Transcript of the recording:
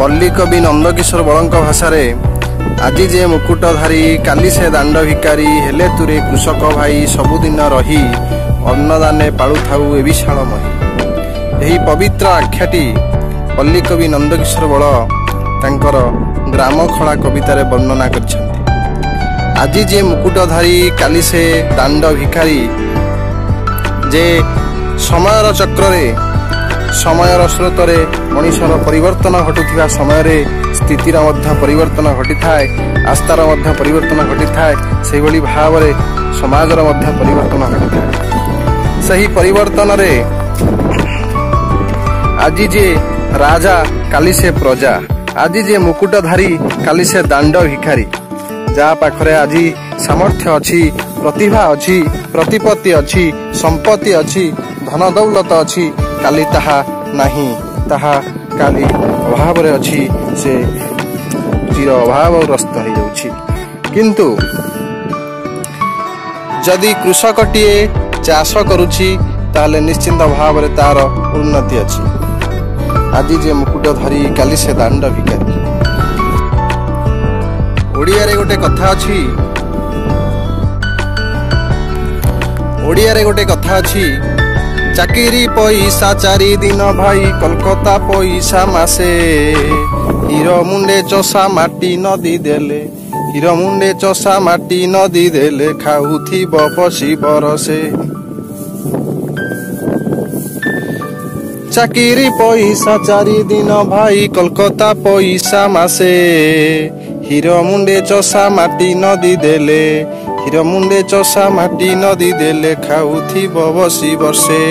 पल्ली कवि नंदकिशोर बलଙ୍କ भाषारे আজি जे मुकुटधारी काली से दांड भिकारी हेले तुरे कृषक भाई सबुदिन रही अन्नदाने पाळु थाउ ए विशाल मही। यही पवित्र आख्याटी पल्ली कवि नंदकिशोर बल तांकर ग्राम खड़ा कवितारे वर्णना करछन्ति। আজি जे मुकुटधारी काली से दांड भिकारी जे समयर चक्रे समयर स्रोतरे मनुष्यर परिवर्तन घटुवा समय स्थितिर परिवर्तन घटी थाए, आस्थार परिवर्तन घटी थाए, से भली भाव समाजर परिवर्तन घटी थाए। सही परिवर्तन रे आज जे राजा काली से प्रजा, आज जे मुकुटधारी काली से दांड भिखारी, जहाँ पाखरे आज सामर्थ्य अच्छी, प्रतिभा अच्छी, प्रतिपत्ति अच्छी, संपत्ति अच्छी, धन दौलत अच्छी, काली ताहा नहीं, ताहा काली अभाव रे अच्छी, से चिर अभावग्रस्त हो जाउछि। किंतु जदि कृषकटीए चाष करुछि ताले निश्चिंत भाव रे तार उन्नति अछि। आज जे मुकुटधारी काली से दांड भिखारी। ओडिया रे गोटे कथा अछि, ओडिया रे गोटे कथा अछि, चाकिरी पैसा 4 दिन भाई कलकत्ता पैसा मासे, हीरो मुंडे चषा माटी नदी देले, हीरो मुंडे चषा माटी नदी देले, खाउथी बसी बरसे। चाकिरी पैसा 4 दिन भाई कलकत्ता पैसा मासे, हीरो मुंडे चषा माटी नदी देले, हीरो मुंडे चषा माटी नदी देले, खाउथी बसी बरसे।